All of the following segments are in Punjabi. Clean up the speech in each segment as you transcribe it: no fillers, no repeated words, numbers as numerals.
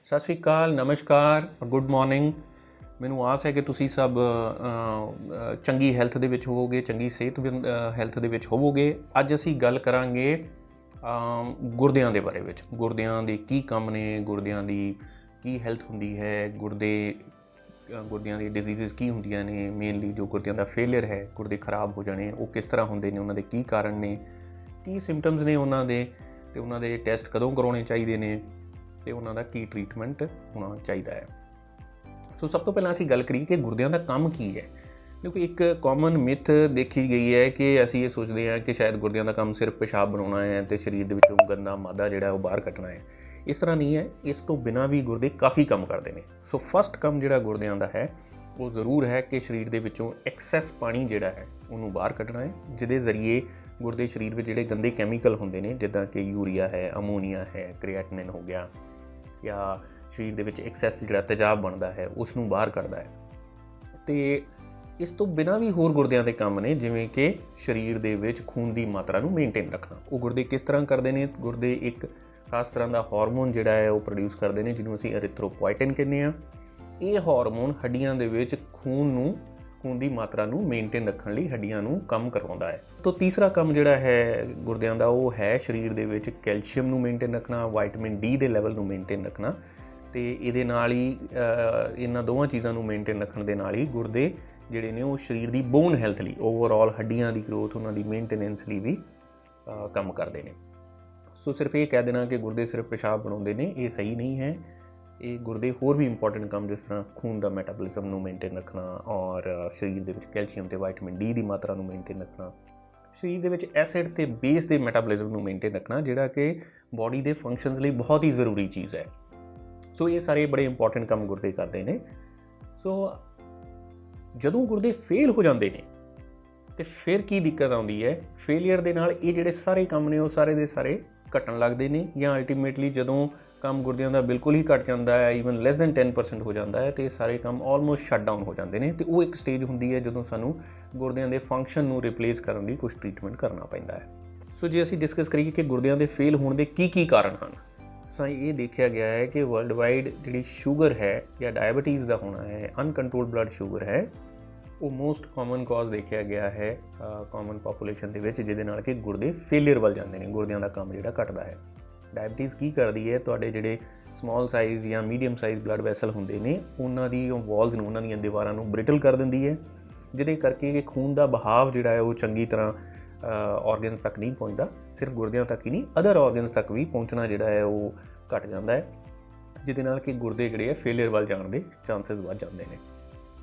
ਸਤਿ ਸ਼੍ਰੀ ਅਕਾਲ, ਨਮਸਕਾਰ, ਗੁੱਡ ਮਾਰਨਿੰਗ। ਮੈਨੂੰ ਆਸ ਹੈ ਕਿ ਤੁਸੀਂ ਸਭ ਚੰਗੀ ਹੈਲਥ ਦੇ ਵਿੱਚ ਹੋਵੋਗੇ, ਚੰਗੀ ਸਿਹਤ ਹੈਲਥ ਦੇ ਵਿੱਚ ਹੋਵੋਗੇ। ਅੱਜ ਅਸੀਂ ਗੱਲ ਕਰਾਂਗੇ ਗੁਰਦਿਆਂ ਦੇ ਬਾਰੇ ਵਿੱਚ। ਗੁਰਦਿਆਂ ਦੇ ਕੀ ਕੰਮ ਨੇ, ਗੁਰਦਿਆਂ ਦੀ ਕੀ ਹੈਲਥ ਹੁੰਦੀ ਹੈ, ਗੁਰਦਿਆਂ ਦੀ ਡਿਜ਼ੀਜ਼ਜ਼ ਕੀ ਹੁੰਦੀਆਂ ਨੇ। ਮੇਨਲੀ ਜੋ ਗੁਰਦਿਆਂ ਦਾ ਫੇਲੀਅਰ ਹੈ, ਗੁਰਦੇ ਖਰਾਬ ਹੋ ਜਾਣੇ, ਉਹ ਕਿਸ ਤਰ੍ਹਾਂ ਹੁੰਦੇ ਨੇ, ਉਹਨਾਂ ਦੇ ਕੀ ਕਾਰਨ ਨੇ, ਕੀ ਸਿੰਪਟਮਸ ਨੇ ਉਹਨਾਂ ਦੇ, ਅਤੇ ਉਹਨਾਂ ਦੇ ਟੈਸਟ ਕਦੋਂ ਕਰਾਉਣੇ ਚਾਹੀਦੇ ਨੇ, ਅਤੇ ਉਹਨਾਂ ਦਾ ਕੀ ਟਰੀਟਮੈਂਟ ਹੋਣਾ ਚਾਹੀਦਾ ਹੈ। ਸੋ ਸਭ ਤੋਂ ਪਹਿਲਾਂ ਅਸੀਂ ਗੱਲ ਕਰੀਏ ਕਿ ਗੁਰਦਿਆਂ ਦਾ ਕੰਮ ਕੀ ਹੈ। ਕਿਉਂਕਿ ਇੱਕ ਕਾਮਨ ਮਿਥ ਦੇਖੀ ਗਈ ਹੈ ਕਿ ਅਸੀਂ ਇਹ ਸੋਚਦੇ ਹਾਂ ਕਿ ਸ਼ਾਇਦ ਗੁਰਦਿਆਂ ਦਾ ਕੰਮ ਸਿਰਫ ਪਿਸ਼ਾਬ ਬਣਾਉਣਾ ਹੈ ਅਤੇ ਸਰੀਰ ਦੇ ਵਿੱਚੋਂ ਗੰਦਾ ਮਾਦਾ ਜਿਹੜਾ ਉਹ ਬਾਹਰ ਕੱਢਣਾ ਹੈ। ਇਸ ਤਰ੍ਹਾਂ ਨਹੀਂ ਹੈ। ਇਸ ਤੋਂ ਬਿਨਾਂ ਵੀ ਗੁਰਦੇ ਕਾਫੀ ਕੰਮ ਕਰਦੇ ਨੇ। ਸੋ ਫਸਟ ਕੰਮ ਜਿਹੜਾ ਗੁਰਦਿਆਂ ਦਾ ਹੈ ਉਹ ਜ਼ਰੂਰ ਹੈ ਕਿ ਸਰੀਰ ਦੇ ਵਿੱਚੋਂ ਐਕਸੈਸ ਪਾਣੀ ਜਿਹੜਾ ਹੈ ਉਹਨੂੰ ਬਾਹਰ ਕੱਢਣਾ ਹੈ, ਜਿਹਦੇ ਜ਼ਰੀਏ ਗੁਰਦੇ ਸਰੀਰ ਵਿੱਚ ਜਿਹੜੇ ਗੰਦੇ ਕੈਮੀਕਲ ਹੁੰਦੇ ਨੇ, ਜਿੱਦਾਂ ਕਿ ਯੂਰੀਆ ਹੈ, ਅਮੋਨੀਆ ਹੈ, ਕ੍ਰੀਏਟਿਨਿਨ ਹੋ ਗਿਆ, ਜਾਂ ਸਰੀਰ ਦੇ ਵਿੱਚ ਐਕਸੈਸ ਜਿਹੜਾ ਤੇਜ਼ਾਬ ਬਣਦਾ ਹੈ ਉਸ ਨੂੰ ਬਾਹਰ ਕੱਢਦਾ ਹੈ। ਅਤੇ ਇਸ ਤੋਂ ਬਿਨਾਂ ਵੀ ਹੋਰ ਗੁਰਦਿਆਂ ਦੇ ਕੰਮ ਨੇ, ਜਿਵੇਂ ਕਿ ਸਰੀਰ ਦੇ ਵਿੱਚ ਖੂਨ ਦੀ ਮਾਤਰਾ ਨੂੰ ਮੇਨਟੇਨ ਰੱਖਣਾ। ਉਹ ਗੁਰਦੇ ਕਿਸ ਤਰ੍ਹਾਂ ਕਰਦੇ ਨੇ? ਗੁਰਦੇ ਇੱਕ ਖਾਸ ਤਰ੍ਹਾਂ ਦਾ ਹਾਰਮੋਨ ਜਿਹੜਾ ਹੈ ਉਹ ਪ੍ਰੋਡਿਊਸ ਕਰਦੇ ਨੇ, ਜਿਹਨੂੰ ਅਸੀਂ ਐਰੀਥਰੋਪੋਇਟਿਨ ਕਹਿੰਦੇ ਹਾਂ। ਇਹ ਹਾਰਮੋਨ ਹੱਡੀਆਂ ਦੇ ਵਿੱਚ ਖੂਨ ਦੀ ਮਾਤਰਾ ਨੂੰ ਮੇਨਟੇਨ ਰੱਖਣ ਲਈ ਹੱਡੀਆਂ ਨੂੰ ਕੰਮ ਕਰਵਾਉਂਦਾ ਹੈ। ਤਾਂ ਤੀਸਰਾ ਕੰਮ ਜਿਹੜਾ ਹੈ ਗੁਰਦਿਆਂ ਦਾ ਉਹ ਹੈ ਸਰੀਰ ਦੇ ਵਿੱਚ ਕੈਲਸ਼ੀਅਮ ਨੂੰ ਮੇਨਟੇਨ ਰੱਖਣਾ, ਵਿਟਾਮਿਨ ਡੀ ਦੇ ਲੈਵਲ ਨੂੰ ਮੇਨਟੇਨ ਰੱਖਣਾ। ਅਤੇ ਇਹਦੇ ਨਾਲ ਹੀ ਇਹਨਾਂ ਦੋਵਾਂ ਚੀਜ਼ਾਂ ਨੂੰ ਮੇਨਟੇਨ ਰੱਖਣ ਦੇ ਨਾਲ ਹੀ ਗੁਰਦੇ ਜਿਹੜੇ ਨੇ ਉਹ ਸਰੀਰ ਦੀ ਬੋਨ ਹੈਲਥ ਲਈ, ਓਵਰਆਲ ਹੱਡੀਆਂ ਦੀ ਗਰੋਥ, ਉਹਨਾਂ ਦੀ ਮੇਨਟੇਨੈਂਸ ਲਈ ਵੀ ਕੰਮ ਕਰਦੇ ਨੇ। ਸੋ ਸਿਰਫ ਇਹ ਕਹਿ ਦੇਣਾ ਕਿ ਗੁਰਦੇ ਸਿਰਫ ਪਿਸ਼ਾਬ ਬਣਾਉਂਦੇ ਨੇ, ਇਹ ਸਹੀ ਨਹੀਂ ਹੈ। ਇਹ ਗੁਰਦੇ ਹੋਰ ਵੀ ਇੰਪੋਰਟੈਂਟ ਕੰਮ, ਜਿਸ ਤਰ੍ਹਾਂ ਖੂਨ ਦਾ ਮੈਟਾਬੋਲਿਜ਼ਮ ਨੂੰ ਮੇਨਟੇਨ ਰੱਖਣਾ ਔਰ ਸਰੀਰ ਦੇ ਵਿੱਚ ਕੈਲਸ਼ੀਅਮ ਅਤੇ ਵਿਟਾਮਿਨ ਡੀ ਦੀ ਮਾਤਰਾ ਨੂੰ ਮੇਨਟੇਨ ਰੱਖਣਾ, ਸਰੀਰ ਦੇ ਵਿੱਚ ਐਸਿਡ ਅਤੇ ਬੇਸ ਦੇ ਮੈਟਾਬੋਲਿਜ਼ਮ ਨੂੰ ਮੇਨਟੇਨ ਰੱਖਣਾ, ਜਿਹੜਾ ਕਿ ਬਾਡੀ ਦੇ ਫੰਕਸ਼ਨਸ ਲਈ ਬਹੁਤ ਹੀ ਜ਼ਰੂਰੀ ਚੀਜ਼ ਹੈ। ਸੋ ਇਹ ਸਾਰੇ ਬੜੇ ਇੰਪੋਰਟੈਂਟ ਕੰਮ ਗੁਰਦੇ ਕਰਦੇ ਨੇ। ਸੋ ਜਦੋਂ ਗੁਰਦੇ ਫੇਲ ਹੋ ਜਾਂਦੇ ਨੇ ਅਤੇ ਫਿਰ ਕੀ ਦਿੱਕਤ ਆਉਂਦੀ ਹੈ? ਫੇਲੀਅਰ ਦੇ ਨਾਲ ਇਹ ਜਿਹੜੇ ਸਾਰੇ ਕੰਮ ਨੇ ਉਹ ਸਾਰੇ ਦੇ ਸਾਰੇ ਘਟਣ ਲੱਗਦੇ ਨੇ, ਜਾਂ ਅਲਟੀਮੇਟਲੀ ਜਦੋਂ ਕੰਮ ਗੁਰਦਿਆਂ ਦਾ ਬਿਲਕੁਲ ਹੀ ਘੱਟ ਜਾਂਦਾ ਹੈ, ਈਵਨ ਲੈਸ ਦੈਨ 10% ਹੋ ਜਾਂਦਾ ਹੈ, ਅਤੇ ਸਾਰੇ ਕੰਮ ਆਲਮੋਸਟ ਸ਼ਟ ਡਾਊਨ ਹੋ ਜਾਂਦੇ ਨੇ। ਅਤੇ ਉਹ ਇੱਕ ਸਟੇਜ ਹੁੰਦੀ ਹੈ ਜਦੋਂ ਸਾਨੂੰ ਗੁਰਦਿਆਂ ਦੇ ਫੰਕਸ਼ਨ ਨੂੰ ਰਿਪਲੇਸ ਕਰਨ ਲਈ ਕੁਝ ਟਰੀਟਮੈਂਟ ਕਰਨਾ ਪੈਂਦਾ ਹੈ। ਸੋ ਜੇ ਅਸੀਂ ਡਿਸਕਸ ਕਰੀਏ ਕਿ ਗੁਰਦਿਆਂ ਦੇ ਫੇਲ ਹੋਣ ਦੇ ਕੀ ਕਾਰਨ ਹਨ, ਤਾਂ ਇਹ ਦੇਖਿਆ ਗਿਆ ਹੈ ਕਿ ਵਰਲਡ ਵਾਈਡ ਜਿਹੜੀ ਸ਼ੂਗਰ ਹੈ ਜਾਂ ਡਾਇਬਟੀਜ਼ ਦਾ ਹੋਣਾ ਹੈ, ਅਨਕੰਟਰੋਲਡ ਬਲੱਡ ਸ਼ੂਗਰ ਹੈ, ਉਹ ਮੋਸਟ ਕਾਮਨ ਕਾਜ਼ ਦੇਖਿਆ ਗਿਆ ਹੈ ਕਾਮਨ ਪਾਪੂਲੇਸ਼ਨ ਦੇ ਵਿੱਚ, ਜਿਹਦੇ ਨਾਲ ਕਿ ਗੁਰਦੇ ਫੇਲੀਅਰ ਵੱਲ ਜਾਂਦੇ ਨੇ, ਗੁਰਦਿਆਂ ਦਾ ਕੰਮ ਜਿਹੜਾ ਘਟਦਾ ਹੈ। ਡਾਇਬਟੀਜ਼ ਕੀ ਕਰਦੀ ਹੈ? ਤੁਹਾਡੇ ਜਿਹੜੇ ਸਮਾਲ ਸਾਈਜ਼ ਜਾਂ ਮੀਡੀਅਮ ਸਾਈਜ਼ ਬਲੱਡ ਵੈਸਲ ਹੁੰਦੇ ਨੇ, ਉਹਨਾਂ ਦੀ ਵਾਲਜ਼ ਨੂੰ, ਉਹਨਾਂ ਦੀਆਂ ਦੀਵਾਰਾਂ ਨੂੰ ਬ੍ਰਿਟਲ ਕਰ ਦਿੰਦੀ ਹੈ, ਜਿਹਦੇ ਕਰਕੇ ਕਿ ਖੂਨ ਦਾ ਬਹਾਵ ਜਿਹੜਾ ਹੈ ਉਹ ਚੰਗੀ ਤਰ੍ਹਾਂ ਔਰਗਨਸ ਤੱਕ ਨਹੀਂ ਪਹੁੰਚਦਾ। ਸਿਰਫ ਗੁਰਦਿਆਂ ਤੱਕ ਹੀ ਨਹੀਂ, ਅਦਰ ਔਰਗਨਸ ਤੱਕ ਵੀ ਪਹੁੰਚਣਾ ਜਿਹੜਾ ਹੈ ਉਹ ਘੱਟ ਜਾਂਦਾ ਹੈ, ਜਿਹਦੇ ਨਾਲ ਕਿ ਗੁਰਦੇ ਜਿਹੜੇ ਹੈ ਫੇਲੀਅਰ ਵੱਲ ਜਾਣ ਦੇ ਚਾਂਸਸ ਵੱਧ ਜਾਂਦੇ ਨੇ।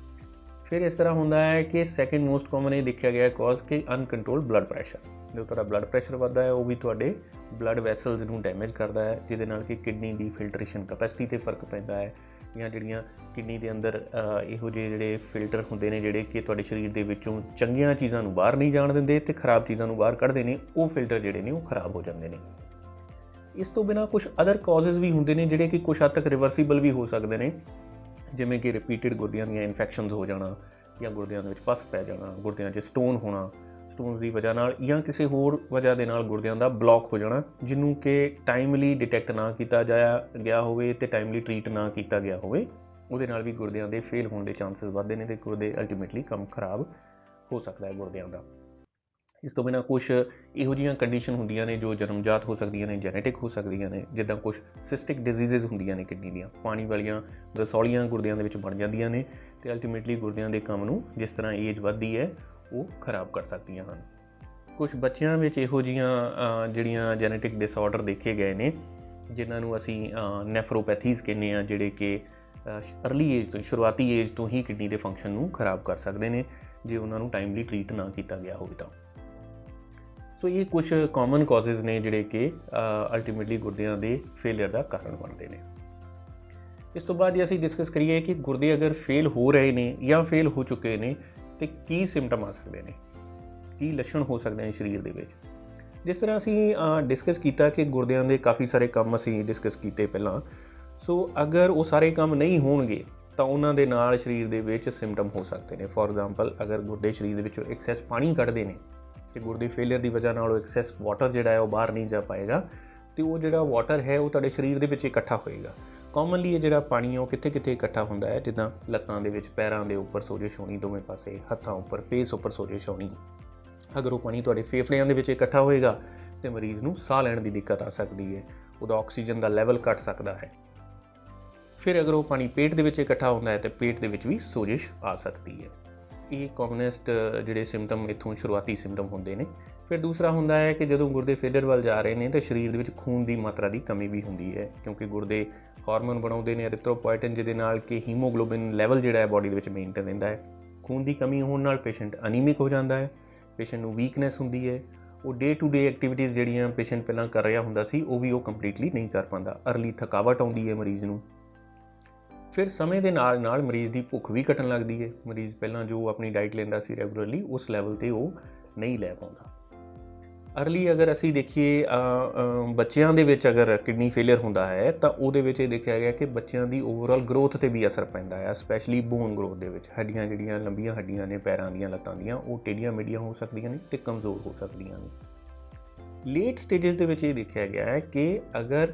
ਫਿਰ ਇਸ ਤਰ੍ਹਾਂ ਹੁੰਦਾ ਹੈ ਕਿ ਸੈਕਿੰਡ ਮੋਸਟ ਕਾਮਨ ਇਹ ਦੇਖਿਆ ਗਿਆ ਕਾਜ਼ ਕਿ ਅਨਕੰਟਰੋਲਡ ਬਲੱਡ ਪ੍ਰੈਸ਼ਰ। ਜੋ ਤੁਹਾਡਾ ਬਲੱਡ ਪ੍ਰੈਸ਼ਰ ਵੱਧਦਾ ਹੈ ਉਹ ਵੀ ਤੁਹਾਡੇ ਬਲੱਡ ਵੈਸਲਸ ਨੂੰ ਡੈਮੇਜ ਕਰਦਾ ਹੈ, ਜਿਹਦੇ ਨਾਲ ਕਿ ਕਿਡਨੀ ਦੀ ਫਿਲਟਰੇਸ਼ਨ ਕੈਪੈਸਿਟੀ 'ਤੇ ਫਰਕ ਪੈਂਦਾ ਹੈ, ਜਾਂ ਜਿਹੜੀਆਂ ਕਿਡਨੀ ਦੇ ਅੰਦਰ ਇਹੋ ਜਿਹੇ ਜਿਹੜੇ ਫਿਲਟਰ ਹੁੰਦੇ ਨੇ ਜਿਹੜੇ ਕਿ ਤੁਹਾਡੇ ਸਰੀਰ ਦੇ ਵਿੱਚੋਂ ਚੰਗੀਆਂ ਚੀਜ਼ਾਂ ਨੂੰ ਬਾਹਰ ਨਹੀਂ ਜਾਣ ਦਿੰਦੇ ਅਤੇ ਖਰਾਬ ਚੀਜ਼ਾਂ ਨੂੰ ਬਾਹਰ ਕੱਢਦੇ ਨੇ, ਉਹ ਫਿਲਟਰ ਜਿਹੜੇ ਨੇ ਉਹ ਖਰਾਬ ਹੋ ਜਾਂਦੇ ਨੇ। ਇਸ ਤੋਂ ਬਿਨਾਂ ਕੁਝ ਅਦਰ ਕਾਜ਼ਜ਼ ਵੀ ਹੁੰਦੇ ਨੇ ਜਿਹੜੇ ਕਿ ਕੁਛ ਹੱਦ ਤੱਕ ਰਿਵਰਸੀਬਲ ਵੀ ਹੋ ਸਕਦੇ ਨੇ, ਜਿਵੇਂ ਕਿ ਰਿਪੀਟਿਡ ਗੁਰਦਿਆਂ ਦੀਆਂ ਇਨਫੈਕਸ਼ਨਸ ਹੋ ਜਾਣਾ, ਜਾਂ ਗੁਰਦਿਆਂ ਦੇ ਵਿੱਚ ਪਸ ਪੈ ਜਾਣਾ, ਗੁਰਦਿਆਂ 'ਚ ਸਟੋਨ ਹੋਣਾ, ਸਟੋਨਸ ਦੀ ਵਜ੍ਹਾ ਨਾਲ ਜਾਂ ਕਿਸੇ ਹੋਰ ਵਜ੍ਹਾ ਦੇ ਨਾਲ ਗੁਰਦਿਆਂ ਦਾ ਬਲੌਕ ਹੋ ਜਾਣਾ, ਜਿਹਨੂੰ ਕਿ ਟਾਈਮਲੀ ਡਿਟੈਕਟ ਨਾ ਕੀਤਾ ਗਿਆ ਹੋਵੇ ਅਤੇ ਟਾਈਮਲੀ ਟਰੀਟ ਨਾ ਕੀਤਾ ਗਿਆ ਹੋਵੇ, ਉਹਦੇ ਨਾਲ ਵੀ ਗੁਰਦਿਆਂ ਦੇ ਫੇਲ ਹੋਣ ਦੇ ਚਾਂਸਸ ਵੱਧਦੇ ਨੇ ਅਤੇ ਗੁਰਦੇ ਅਲਟੀਮੇਟਲੀ ਕੰਮ ਖਰਾਬ ਹੋ ਸਕਦਾ ਹੈ ਗੁਰਦਿਆਂ ਦਾ। ਇਸ ਤੋਂ ਬਿਨਾਂ ਕੁਛ ਇਹੋ ਜਿਹੀਆਂ ਕੰਡੀਸ਼ਨ ਹੁੰਦੀਆਂ ਨੇ ਜੋ ਜਨਮਜਾਤ ਹੋ ਸਕਦੀਆਂ ਨੇ, ਜੈਨੇਟਿਕ ਹੋ ਸਕਦੀਆਂ ਨੇ, ਜਿੱਦਾਂ ਕੁਛ ਸਿਸਟਿਕ ਡਿਜ਼ੀਜ਼ਜ਼ ਹੁੰਦੀਆਂ ਨੇ ਕਿਡਨੀ ਦੀਆਂ, ਪਾਣੀ ਵਾਲੀਆਂ ਰਸੌਲੀਆਂ ਗੁਰਦਿਆਂ ਦੇ ਵਿੱਚ ਬਣ ਜਾਂਦੀਆਂ ਨੇ, ਅਤੇ ਅਲਟੀਮੇਟਲੀ ਗੁਰਦਿਆਂ ਦੇ ਕੰਮ ਨੂੰ ਜਿਸ ਤਰ੍ਹਾਂ ਏਜ ਵੱਧਦੀ ਹੈ ਉਹ ਖਰਾਬ ਕਰ ਸਕਦੀਆਂ ਹਨ। ਕੁਛ ਬੱਚਿਆਂ ਵਿੱਚ ਇਹੋ ਜਿਹੀਆਂ ਜਿਹੜੀਆਂ ਜੈਨੇਟਿਕ ਡਿਸਆਰਡਰ ਦੇਖੇ ਗਏ ਨੇ, ਜਿਨ੍ਹਾਂ ਨੂੰ ਅਸੀਂ ਨੈਫਰੋਪੈਥੀਜ਼ ਕਹਿੰਦੇ ਹਾਂ, ਜਿਹੜੇ ਕਿ ਅਰਲੀ ਏਜ ਤੋਂ, ਸ਼ੁਰੂਆਤੀ ਏਜ ਤੋਂ ਹੀ ਕਿਡਨੀ ਦੇ ਫੰਕਸ਼ਨ ਨੂੰ ਖਰਾਬ ਕਰ ਸਕਦੇ ਨੇ ਜੇ ਉਹਨਾਂ ਨੂੰ ਟਾਈਮਲੀ ਟਰੀਟ ਨਾ ਕੀਤਾ ਗਿਆ ਹੋਵੇ ਤਾਂ। ਸੋ ਇਹ ਕੁਛ ਕਾਮਨ ਕਾਜ਼ਜ਼ ਨੇ ਜਿਹੜੇ ਕਿ ਅਲਟੀਮੇਟਲੀ ਗੁਰਦਿਆਂ ਦੇ ਫੇਲੀਅਰ ਦਾ ਕਾਰਨ ਬਣਦੇ ਨੇ। ਇਸ ਤੋਂ ਬਾਅਦ ਜੇ ਅਸੀਂ ਡਿਸਕਸ ਕਰੀਏ ਕਿ ਗੁਰਦੇ ਅਗਰ ਫੇਲ ਹੋ ਰਹੇ ਨੇ ਜਾਂ ਫੇਲ ਹੋ ਚੁੱਕੇ ਨੇ ਅਤੇ ਕੀ ਸਿੰਪਟਮ ਆ ਸਕਦੇ ਨੇ, ਕੀ ਲੱਛਣ ਹੋ ਸਕਦੇ ਨੇ ਸਰੀਰ ਦੇ ਵਿੱਚ। ਜਿਸ ਤਰ੍ਹਾਂ ਅਸੀਂ ਡਿਸਕਸ ਕੀਤਾ ਕਿ ਗੁਰਦਿਆਂ ਦੇ ਕਾਫੀ ਸਾਰੇ ਕੰਮ ਅਸੀਂ ਡਿਸਕਸ ਕੀਤੇ ਪਹਿਲਾਂ। ਸੋ ਅਗਰ ਉਹ ਸਾਰੇ ਕੰਮ ਨਹੀਂ ਹੋਣਗੇ ਤਾਂ ਉਹਨਾਂ ਦੇ ਨਾਲ ਸਰੀਰ ਦੇ ਵਿੱਚ ਸਿੰਪਟਮ ਹੋ ਸਕਦੇ ਨੇ। ਫੋਰ ਐਗਜ਼ਾਮਪਲ, ਅਗਰ ਗੁਰਦੇ ਸਰੀਰ ਦੇ ਵਿੱਚੋਂ ਐਕਸੈਸ ਪਾਣੀ ਕੱਢਦੇ ਨੇ ਅਤੇ ਗੁਰਦੇ ਫੇਲੀਅਰ ਦੀ ਵਜ੍ਹਾ ਨਾਲ ਉਹ ਐਕਸੈਸ ਵਾਟਰ ਜਿਹੜਾ ਹੈ ਉਹ ਬਾਹਰ ਨਹੀਂ ਜਾ ਪਾਏਗਾ, ਅਤੇ ਉਹ ਜਿਹੜਾ ਵਾਟਰ ਹੈ ਉਹ ਤੁਹਾਡੇ ਸਰੀਰ ਦੇ ਵਿੱਚ ਇਕੱਠਾ ਹੋਏਗਾ। ਕਾਮਨਲੀ ਇਹ ਜਿਹੜਾ ਪਾਣੀ ਉਹ ਕਿੱਥੇ ਕਿੱਥੇ ਇਕੱਠਾ ਹੁੰਦਾ ਹੈ, ਜਿੱਦਾਂ ਲੱਤਾਂ ਦੇ ਵਿੱਚ, ਪੈਰਾਂ ਦੇ ਉੱਪਰ ਸੋਜਸ਼ ਹੋਣੀ ਦੋਵੇਂ ਪਾਸੇ, ਹੱਥਾਂ ਉੱਪਰ, ਫੇਸ ਉੱਪਰ ਸੋਜਸ਼ ਹੋਣੀ। ਅਗਰ ਉਹ ਪਾਣੀ ਤੁਹਾਡੇ ਫੇਫੜਿਆਂ ਦੇ ਵਿੱਚ ਇਕੱਠਾ ਹੋਏਗਾ ਤਾਂ ਮਰੀਜ਼ ਨੂੰ ਸਾਹ ਲੈਣ ਦੀ ਦਿੱਕਤ ਆ ਸਕਦੀ ਹੈ, ਉਹਦਾ ਆਕਸੀਜਨ ਦਾ ਲੈਵਲ ਘੱਟ ਸਕਦਾ ਹੈ। ਫਿਰ ਅਗਰ ਉਹ ਪਾਣੀ ਪੇਟ ਦੇ ਵਿੱਚ ਇਕੱਠਾ ਹੁੰਦਾ ਹੈ ਤਾਂ ਪੇਟ ਦੇ ਵਿੱਚ ਵੀ ਸੋਜਸ਼ ਆ ਸਕਦੀ ਹੈ। ਇਹ ਕਾਮਨੈਸਟ ਜਿਹੜੇ ਸਿੰਪਟਮ ਇੱਥੋਂ ਸ਼ੁਰੂਆਤੀ ਸਿੰਪਟਮ ਹੁੰਦੇ ਨੇ। ਫਿਰ ਦੂਸਰਾ ਹੁੰਦਾ ਹੈ ਕਿ ਜਦੋਂ ਗੁਰਦੇ ਫੇਲਰ ਵੱਲ ਜਾ ਰਹੇ ਨੇ ਤਾਂ ਸਰੀਰ ਦੇ ਵਿੱਚ ਖੂਨ ਦੀ ਮਾਤਰਾ ਦੀ ਕਮੀ ਵੀ ਹੁੰਦੀ ਹੈ, ਕਿਉਂਕਿ ਗੁਰਦੇ ਹਾਰਮੋਨ ਬਣਾਉਂਦੇ ਨੇ ਐਰੀਥਰੋਪੋਇਟਿਨ, ਜਿਹਦੇ ਨਾਲ ਕਿ ਹੀਮੋਗਲੋਬਿਨ ਲੈਵਲ ਜਿਹੜਾ ਹੈ ਬਾਡੀ ਦੇ ਵਿੱਚ ਮੇਨਟੇਨ ਰਹਿੰਦਾ ਹੈ। ਖੂਨ ਦੀ ਕਮੀ ਹੋਣ ਨਾਲ ਪੇਸ਼ੈਂਟ ਅਨੀਮਿਕ ਹੋ ਜਾਂਦਾ ਹੈ, ਪੇਸ਼ੈਂਟ ਨੂੰ ਵੀਕਨੈਸ ਹੁੰਦੀ ਹੈ, ਉਹ ਡੇ ਟੂ ਡੇ ਐਕਟੀਵਿਟੀਜ਼ ਜਿਹੜੀਆਂ ਪੇਸ਼ੈਂਟ ਪਹਿਲਾਂ ਕਰ ਰਿਹਾ ਹੁੰਦਾ ਸੀ ਉਹ ਵੀ ਉਹ ਕੰਪਲੀਟਲੀ ਨਹੀਂ ਕਰ ਪਾਉਂਦਾ। ਅਰਲੀ ਥਕਾਵਟ ਆਉਂਦੀ ਹੈ ਮਰੀਜ਼ ਨੂੰ। ਫਿਰ ਸਮੇਂ ਦੇ ਨਾਲ ਨਾਲ ਮਰੀਜ਼ ਦੀ ਭੁੱਖ ਵੀ ਘਟਣ ਲੱਗਦੀ ਹੈ। ਮਰੀਜ਼ ਪਹਿਲਾਂ ਜੋ ਆਪਣੀ ਡਾਈਟ ਲੈਂਦਾ ਸੀ ਰੈਗੂਲਰਲੀ, ਉਸ ਲੈਵਲ 'ਤੇ ਉਹ ਨਹੀਂ ਲੈ ਪਾਉਂਦਾ। ਅਰਲੀ ਅਗਰ ਅਸੀਂ ਦੇਖੀਏ ਬੱਚਿਆਂ ਦੇ ਵਿੱਚ ਅਗਰ ਕਿਡਨੀ ਫੇਲੀਅਰ ਹੁੰਦਾ ਹੈ ਤਾਂ ਉਹਦੇ ਵਿੱਚ ਇਹ ਦੇਖਿਆ ਗਿਆ ਕਿ ਬੱਚਿਆਂ ਦੀ ਓਵਰਆਲ ਗਰੋਥ 'ਤੇ ਵੀ ਅਸਰ ਪੈਂਦਾ ਹੈ, ਸਪੈਸ਼ਲੀ ਬੋਨ ਗਰੋਥ ਦੇ ਵਿੱਚ। ਹੱਡੀਆਂ ਜਿਹੜੀਆਂ ਲੰਬੀਆਂ ਹੱਡੀਆਂ ਨੇ ਪੈਰਾਂ ਦੀਆਂ, ਲੱਤਾਂ ਦੀਆਂ, ਉਹ ਟੇਢੀਆਂ ਮੇਢੀਆਂ ਹੋ ਸਕਦੀਆਂ ਨੇ ਅਤੇ ਕਮਜ਼ੋਰ ਹੋ ਸਕਦੀਆਂ ਨੇ। ਲੇਟ ਸਟੇਜਸ ਦੇ ਵਿੱਚ ਇਹ ਦੇਖਿਆ ਗਿਆ ਹੈ ਕਿ ਅਗਰ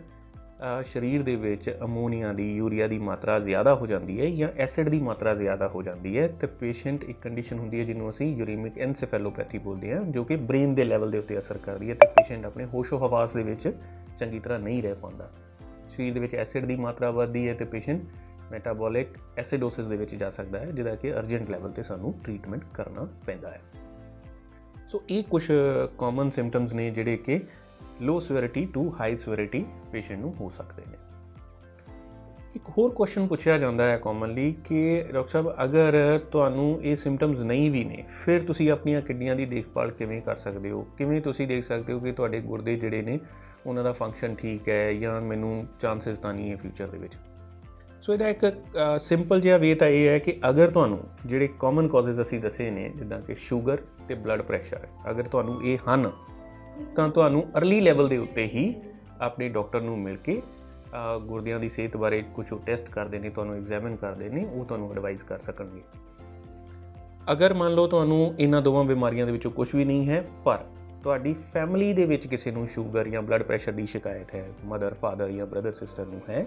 ਸਰੀਰ ਦੇ ਵਿੱਚ ਅਮੋਨੀਆ ਦੀ, ਯੂਰੀਆ ਦੀ ਮਾਤਰਾ ਜ਼ਿਆਦਾ ਹੋ ਜਾਂਦੀ ਹੈ ਜਾਂ ਐਸਿਡ ਦੀ ਮਾਤਰਾ ਜ਼ਿਆਦਾ ਹੋ ਜਾਂਦੀ ਹੈ ਤਾਂ ਪੇਸ਼ੈਂਟ ਇੱਕ ਕੰਡੀਸ਼ਨ ਹੁੰਦੀ ਹੈ ਜਿਹਨੂੰ ਅਸੀਂ ਯੂਰੀਮਿਕ ਐਨਸੈਫੈਲੋਪੈਥੀ ਬੋਲਦੇ ਹਾਂ, ਜੋ ਕਿ ਬ੍ਰੇਨ ਦੇ ਲੈਵਲ ਦੇ ਉੱਤੇ ਅਸਰ ਕਰਦੀ ਹੈ ਅਤੇ ਪੇਸ਼ੈਂਟ ਆਪਣੇ ਹੋਸ਼ੋ ਹਵਾਸ ਦੇ ਵਿੱਚ ਚੰਗੀ ਤਰ੍ਹਾਂ ਨਹੀਂ ਰਹਿ ਪਾਉਂਦਾ। ਸਰੀਰ ਦੇ ਵਿੱਚ ਐਸਿਡ ਦੀ ਮਾਤਰਾ ਵੱਧਦੀ ਹੈ ਅਤੇ ਪੇਸ਼ੈਂਟ ਮੈਟਾਬੋਲਿਕ ਐਸਿਡੋਸਿਸ ਦੇ ਵਿੱਚ ਜਾ ਸਕਦਾ ਹੈ, ਜਿਹਦਾ ਕਿ ਅਰਜੈਂਟ ਲੈਵਲ 'ਤੇ ਸਾਨੂੰ ਟਰੀਟਮੈਂਟ ਕਰਨਾ ਪੈਂਦਾ ਹੈ। ਸੋ ਇਹ ਕੁਛ ਕਾਮਨ ਸਿੰਪਟਮਸ ਨੇ ਜਿਹੜੇ ਕਿ ਲੋ ਸਵੈਰਿਟੀ ਟੂ ਹਾਈ ਸਵੈਰਿਟੀ ਪੇਸ਼ੈਂਟ ਨੂੰ ਹੋ ਸਕਦੇ ਨੇ। ਇੱਕ ਹੋਰ ਕੁਐਸਚਨ ਪੁੱਛਿਆ ਜਾਂਦਾ ਹੈ ਕਾਮਨਲੀ ਕਿ ਡਾਕਟਰ ਸਾਹਿਬ ਅਗਰ ਤੁਹਾਨੂੰ ਇਹ ਸਿੰਪਟਮਸ ਨਹੀਂ ਵੀ ਨੇ ਫਿਰ ਤੁਸੀਂ ਆਪਣੀਆਂ ਕਿਡਨੀਆਂ ਦੀ ਦੇਖਭਾਲ ਕਿਵੇਂ ਕਰ ਸਕਦੇ ਹੋ? ਕਿਵੇਂ ਤੁਸੀਂ ਦੇਖ ਸਕਦੇ ਹੋ ਕਿ ਤੁਹਾਡੇ ਗੁਰਦੇ ਜਿਹੜੇ ਨੇ ਉਹਨਾਂ ਦਾ ਫੰਕਸ਼ਨ ਠੀਕ ਹੈ ਜਾਂ ਮੈਨੂੰ ਚਾਂਸਸ ਤਾਂ ਨਹੀਂ ਹੈ ਫਿਊਚਰ ਦੇ ਵਿੱਚ? ਸੋ ਇਹਦਾ ਇੱਕ ਸਿੰਪਲ ਜਿਹਾ ਵੇ ਤਾਂ ਇਹ ਹੈ ਕਿ ਅਗਰ ਤੁਹਾਨੂੰ ਜਿਹੜੇ ਕਾਮਨ ਕਾਜ਼ਸ ਅਸੀਂ ਦੱਸੇ ਨੇ, ਜਿੱਦਾਂ ਕਿ ਸ਼ੂਗਰ ਅਤੇ ਬਲੱਡ ਪ੍ਰੈਸ਼ਰ, ਅਗਰ ਤੁਹਾਨੂੰ ਇਹ ਹਨ ਤਾਂ ਤੁਹਾਨੂੰ ਅਰਲੀ ਲੈਵਲ ਦੇ ਉੱਤੇ ਹੀ ਆਪਣੇ ਡਾਕਟਰ ਨੂੰ ਮਿਲ ਕੇ ਗੁਰਦਿਆਂ ਦੀ ਸਿਹਤ ਬਾਰੇ ਕੁਝ ਟੈਸਟ ਕਰਦੇ ਨੇ, ਤੁਹਾਨੂੰ ਐਗਜ਼ਾਮਿਨ ਕਰਦੇ ਨੇ, ਉਹ ਤੁਹਾਨੂੰ ਐਡਵਾਈਸ ਕਰ ਸਕਣਗੇ। ਅਗਰ ਮੰਨ ਲਓ ਤੁਹਾਨੂੰ ਇਹਨਾਂ ਦੋਵਾਂ ਬਿਮਾਰੀਆਂ ਦੇ ਵਿੱਚੋਂ ਕੁਝ ਵੀ ਨਹੀਂ ਹੈ, ਪਰ ਤੁਹਾਡੀ ਫੈਮਿਲੀ ਦੇ ਵਿੱਚ ਕਿਸੇ ਨੂੰ ਸ਼ੂਗਰ ਜਾਂ ਬਲੱਡ ਪ੍ਰੈਸ਼ਰ ਦੀ ਸ਼ਿਕਾਇਤ ਹੈ, ਮਦਰ, ਫਾਦਰ ਜਾਂ ਬ੍ਰਦਰ, ਸਿਸਟਰ ਨੂੰ ਹੈ,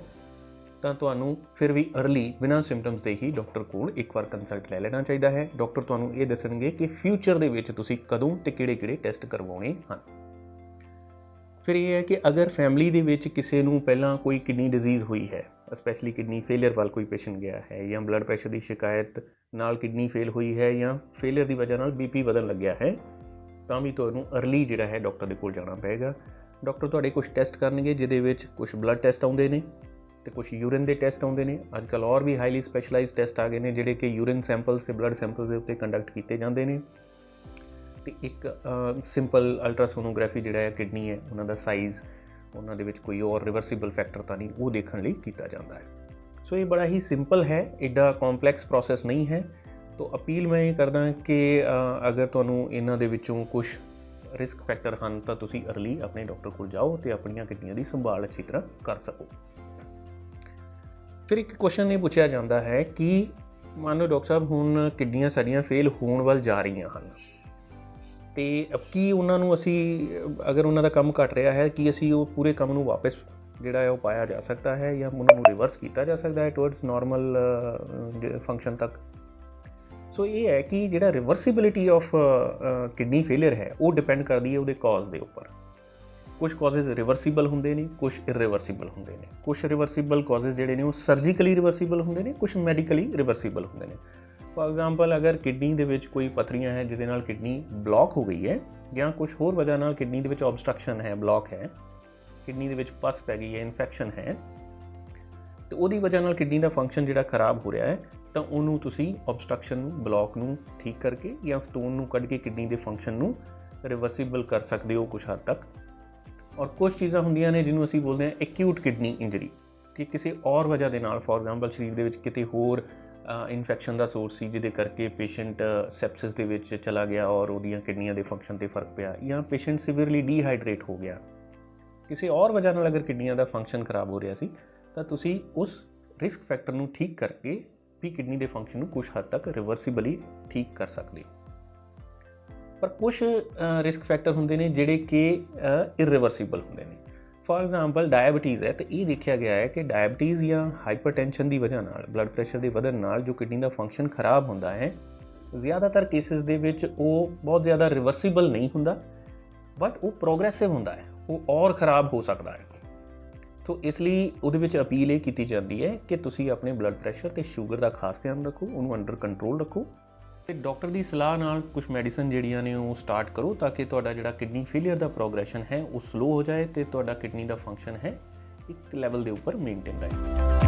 ਤਾਂ ਤੁਹਾਨੂੰ ਫਿਰ ਵੀ ਅਰਲੀ ਬਿਨਾਂ ਸਿੰਪਟਮਸ ਦੇ ਹੀ ਡਾਕਟਰ ਕੋਲ ਇੱਕ ਵਾਰ ਕੰਸਲਟ ਲੈ ਲੈਣਾ ਚਾਹੀਦਾ ਹੈ। ਡਾਕਟਰ ਤੁਹਾਨੂੰ ਇਹ ਦੱਸਣਗੇ ਕਿ ਫਿਊਚਰ ਦੇ ਵਿੱਚ ਤੁਸੀਂ ਕਦੋਂ ਅਤੇ ਕਿਹੜੇ ਟੈਸਟ ਕਰਵਾਉਣੇ ਹਨ। ਫਿਰ ਇਹ ਹੈ ਕਿ ਅਗਰ ਫੈਮਿਲੀ ਦੇ ਵਿੱਚ ਕਿਸੇ ਨੂੰ ਪਹਿਲਾਂ ਕੋਈ ਕਿਡਨੀ ਡਿਜ਼ੀਜ਼ ਹੋਈ ਹੈ, ਸਪੈਸ਼ਲੀ ਕਿਡਨੀ ਫੇਲੀਅਰ ਵੱਲ ਕੋਈ ਪੇਸ਼ੈਂਟ ਗਿਆ ਹੈ, ਜਾਂ ਬਲੱਡ ਪ੍ਰੈਸ਼ਰ ਦੀ ਸ਼ਿਕਾਇਤ ਨਾਲ ਕਿਡਨੀ ਫੇਲ ਹੋਈ ਹੈ, ਜਾਂ ਫੇਲੀਅਰ ਦੀ ਵਜ੍ਹਾ ਨਾਲ BP ਵਧਣ ਲੱਗਿਆ ਹੈ, ਤਾਂ ਵੀ ਤੁਹਾਨੂੰ ਅਰਲੀ ਜਿਹੜਾ ਹੈ ਡਾਕਟਰ ਦੇ ਕੋਲ ਜਾਣਾ ਪਏਗਾ। ਡਾਕਟਰ ਤੁਹਾਡੇ ਕੁਝ ਟੈਸਟ ਕਰਨਗੇ, ਜਿਹਦੇ ਵਿੱਚ ਕੁਝ ਬਲੱਡ ਟੈਸਟ ਆਉਂਦੇ ਨੇ ਅਤੇ ਕੁਝ ਯੂਰਿਨ ਦੇ ਟੈਸਟ ਆਉਂਦੇ ਨੇ। ਅੱਜ ਕੱਲ੍ਹ ਹੋਰ ਵੀ ਹਾਈਲੀ ਸਪੈਸ਼ਲਾਈਜ਼ਡ ਟੈਸਟ ਆ ਗਏ ਨੇ ਜਿਹੜੇ ਕਿ ਯੂਰਿਨ ਸੈਂਪਲਸ ਅਤੇ ਬਲੱਡ ਸੈਂਪਲਸ ਦੇ ਉੱਤੇ ਕੰਡਕਟ ਕੀਤੇ ਜਾਂਦੇ ਨੇ। ਅਤੇ ਇੱਕ ਸਿੰਪਲ ਅਲਟਰਾਸੋਨੋਗ੍ਰਾਫੀ ਜਿਹੜਾ ਹੈ ਕਿਡਨੀ ਹੈ ਉਹਨਾਂ ਦਾ ਸਾਈਜ਼, ਉਹਨਾਂ ਦੇ ਵਿੱਚ ਕੋਈ ਹੋਰ ਰਿਵਰਸੀਬਲ ਫੈਕਟਰ ਤਾਂ ਨਹੀਂ, ਉਹ ਦੇਖਣ ਲਈ ਕੀਤਾ ਜਾਂਦਾ ਹੈ। ਸੋ ਇਹ ਬੜਾ ਹੀ ਸਿੰਪਲ ਹੈ, ਐਡਾ ਕੰਪਲੈਕਸ ਪ੍ਰੋਸੈਸ ਨਹੀਂ ਹੈ। ਤੋ ਅਪੀਲ ਮੈਂ ਇਹ ਕਰਦਾ ਕਿ ਅਗਰ ਤੁਹਾਨੂੰ ਇਹਨਾਂ ਦੇ ਵਿੱਚੋਂ ਕੁਝ ਰਿਸਕ ਫੈਕਟਰ ਹਨ ਤਾਂ ਤੁਸੀਂ ਅਰਲੀ ਆਪਣੇ ਡਾਕਟਰ ਕੋਲ ਜਾਓ ਅਤੇ ਆਪਣੀਆਂ ਕਿਡਨੀਆਂ ਦੀ ਸੰਭਾਲ ਅੱਛੀ ਤਰ੍ਹਾਂ ਕਰ ਸਕੋ। ਫਿਰ ਇੱਕ ਕੁਐਸਚਨ ਇਹ ਪੁੱਛਿਆ ਜਾਂਦਾ ਹੈ ਕਿ ਮੰਨ ਲਓ ਡਾਕਟਰ ਸਾਹਿਬ ਹੁਣ ਕਿਡਨੀਆਂ ਸਾਡੀਆਂ ਫੇਲ ਹੋਣ ਵੱਲ ਜਾ ਰਹੀਆਂ ਹਨ ਅਤੇ ਕੀ ਉਹਨਾਂ ਨੂੰ ਅਸੀਂ, ਅਗਰ ਉਹਨਾਂ ਦਾ ਕੰਮ ਘੱਟ ਰਿਹਾ ਹੈ, ਕੀ ਅਸੀਂ ਉਹ ਪੂਰੇ ਕੰਮ ਨੂੰ ਵਾਪਸ ਜਿਹੜਾ ਹੈ ਉਹ ਪਾਇਆ ਜਾ ਸਕਦਾ ਹੈ ਜਾਂ ਉਹਨਾਂ ਨੂੰ ਰਿਵਰਸ ਕੀਤਾ ਜਾ ਸਕਦਾ ਹੈ ਟੁਵਰਡਸ ਨਾਰਮਲ ਫੰਕਸ਼ਨ ਤੱਕ? ਸੋ ਇਹ ਹੈ ਕਿ ਜਿਹੜਾ ਰਿਵਰਸੀਬਿਲਿਟੀ ਆਫ ਕਿਡਨੀ ਫੇਲੀਅਰ ਹੈ ਉਹ ਡਿਪੈਂਡ ਕਰਦੀ ਹੈ ਉਹਦੇ ਕਾਜ਼ ਦੇ ਉੱਪਰ। ਕੁਝ ਕਾਜ਼ਜ਼ ਰਿਵਰਸੀਬਲ ਹੁੰਦੇ ਨੇ, ਕੁਝ ਇਰਰਿਵਰਸੀਬਲ ਹੁੰਦੇ ਨੇ। ਕੁਝ ਰਿਵਰਸੀਬਲ ਕਾਜ਼ਜ਼ ਜਿਹੜੇ ਨੇ ਉਹ ਸਰਜੀਕਲੀ ਰਿਵਰਸੀਬਲ ਹੁੰਦੇ ਨੇ, ਕੁਝ ਮੈਡੀਕਲੀ ਰਿਵਰਸੀਬਲ ਹੁੰਦੇ ਨੇ। ਫੋਰ ਐਗਜ਼ਾਮਪਲ ਅਗਰ ਕਿਡਨੀ ਦੇ ਵਿੱਚ ਕੋਈ ਪੱਥਰੀਆਂ ਹੈ ਜਿਹਦੇ ਨਾਲ ਕਿਡਨੀ ਬਲੌਕ ਹੋ ਗਈ ਹੈ, ਜਾਂ ਕੁਝ ਹੋਰ ਵਜ੍ਹਾ ਨਾਲ ਕਿਡਨੀ ਦੇ ਵਿੱਚ ਓਬਸਟਰਕਸ਼ਨ ਹੈ, ਬਲੌਕ ਹੈ, ਕਿਡਨੀ ਦੇ ਵਿੱਚ ਪਸ ਪੈ ਗਈ ਹੈ, ਇਨਫੈਕਸ਼ਨ ਹੈ, ਅਤੇ ਉਹਦੀ ਵਜ੍ਹਾ ਨਾਲ ਕਿਡਨੀ ਦਾ ਫੰਕਸ਼ਨ ਜਿਹੜਾ ਖਰਾਬ ਹੋ ਰਿਹਾ ਹੈ, ਤਾਂ ਉਹਨੂੰ ਤੁਸੀਂ ਓਬਸਟਰਕਸ਼ਨ ਨੂੰ, ਬਲੌਕ ਨੂੰ ਠੀਕ ਕਰਕੇ ਜਾਂ ਸਟੋਨ ਨੂੰ ਕੱਢ ਕੇ ਕਿਡਨੀ ਦੇ ਫੰਕਸ਼ਨ ਨੂੰ ਰਿਵਰਸੀਬਲ ਕਰ ਸਕਦੇ ਹੋ ਕੁਝ ਹੱਦ ਤੱਕ। ਔਰ ਕੁਝ ਚੀਜ਼ਾਂ ਹੁੰਦੀਆਂ ਨੇ ਜਿਹਨੂੰ ਅਸੀਂ ਬੋਲਦੇ ਹਾਂ ਐਕਿਊਟ ਕਿਡਨੀ ਇੰਜਰੀ, ਕਿ ਕਿਸੇ ਔਰ ਵਜ੍ਹਾ ਦੇ ਨਾਲ, ਫੋਰ ਐਗਜ਼ਾਮਪਲ ਸਰੀਰ ਦੇ ਵਿੱਚ ਕਿਤੇ ਹੋਰ ਇਨਫੈਕਸ਼ਨ ਦਾ ਸੋਰਸ ਸੀ ਜਿਹਦੇ ਕਰਕੇ ਪੇਸ਼ੈਂਟ ਸੈਪਸਿਸ ਦੇ ਵਿੱਚ ਚਲਾ ਗਿਆ ਔਰ ਉਹਦੀਆਂ ਕਿਡਨੀਆਂ ਦੇ ਫੰਕਸ਼ਨ 'ਤੇ ਫਰਕ ਪਿਆ, ਜਾਂ ਪੇਸ਼ੈਂਟ ਸਿਵੀਅਰਲੀ ਡੀਹਾਈਡਰੇਟ ਹੋ ਗਿਆ, ਕਿਸੇ ਔਰ ਵਜ੍ਹਾ ਨਾਲ ਅਗਰ ਕਿਡਨੀਆਂ ਦਾ ਫੰਕਸ਼ਨ ਖਰਾਬ ਹੋ ਰਿਹਾ ਸੀ, ਤਾਂ ਤੁਸੀਂ ਉਸ ਰਿਸਕ ਫੈਕਟਰ ਨੂੰ ਠੀਕ ਕਰਕੇ ਵੀ ਕਿਡਨੀ ਦੇ ਫੰਕਸ਼ਨ ਨੂੰ ਕੁਝ ਹੱਦ ਤੱਕ ਰਿਵਰਸੀਬਲੀ ਠੀਕ ਕਰ ਸਕਦੇ ਹੋ। ਪਰ ਕੁਝ ਰਿਸਕ ਫੈਕਟਰ ਹੁੰਦੇ ਨੇ ਜਿਹੜੇ ਕਿ ਇਰਰਿਵਰਸੀਬਲ ਹੁੰਦੇ ਨੇ। ਫਾਰ ਐਗਜ਼ਾਮਪਲ ਡਾਇਬਟੀਜ਼ ਹੈ, ਤੇ ਇਹ ਦੇਖਿਆ ਗਿਆ ਹੈ ਕਿ ਡਾਇਬਟੀਜ਼ ਜਾਂ ਹਾਈਪਰਟੈਂਸ਼ਨ ਦੀ ਵਜ੍ਹਾ ਨਾਲ, ਬਲੱਡ ਪ੍ਰੈਸ਼ਰ ਦੇ ਵਧਣ ਨਾਲ ਜੋ ਕਿਡਨੀ ਦਾ ਫੰਕਸ਼ਨ ਖਰਾਬ ਹੁੰਦਾ ਹੈ, ਜ਼ਿਆਦਾਤਰ ਕੇਸਿਸ ਦੇ ਵਿੱਚ ਉਹ ਬਹੁਤ ਜ਼ਿਆਦਾ ਰਿਵਰਸੀਬਲ ਨਹੀਂ ਹੁੰਦਾ, ਬਟ ਉਹ ਪ੍ਰੋਗਰੈਸਿਵ ਹੁੰਦਾ ਹੈ, ਉਹ ਔਰ ਖਰਾਬ ਹੋ ਸਕਦਾ ਹੈ। ਤੋ ਇਸ ਲਈ ਉਹਦੇ ਵਿੱਚ ਅਪੀਲ ਇਹ ਕੀਤੀ ਜਾਂਦੀ ਹੈ ਕਿ ਤੁਸੀਂ ਆਪਣੇ ਬਲੱਡ ਪ੍ਰੈਸ਼ਰ ਅਤੇ ਸ਼ੂਗਰ ਦਾ ਖਾਸ ਧਿਆਨ ਰੱਖੋ, ਉਹਨੂੰ ਅੰਡਰ ਕੰਟਰੋਲ ਰੱਖੋ, ਅਤੇ ਡਾਕਟਰ ਦੀ ਸਲਾਹ ਨਾਲ ਕੁਝ ਮੈਡੀਸਨ ਜਿਹੜੀਆਂ ਨੇ ਉਹ ਸਟਾਰਟ ਕਰੋ, ਤਾਂ ਕਿ ਤੁਹਾਡਾ ਜਿਹੜਾ ਕਿਡਨੀ ਫੇਲੀਅਰ ਦਾ ਪ੍ਰੋਗਰੈਸ਼ਨ ਹੈ ਉਹ ਸਲੋ ਹੋ ਜਾਏ ਅਤੇ ਤੁਹਾਡਾ ਕਿਡਨੀ ਦਾ ਫੰਕਸ਼ਨ ਹੈ ਇੱਕ ਲੈਵਲ ਦੇ ਉੱਪਰ ਮੇਨਟੇਨ ਰਹੇ।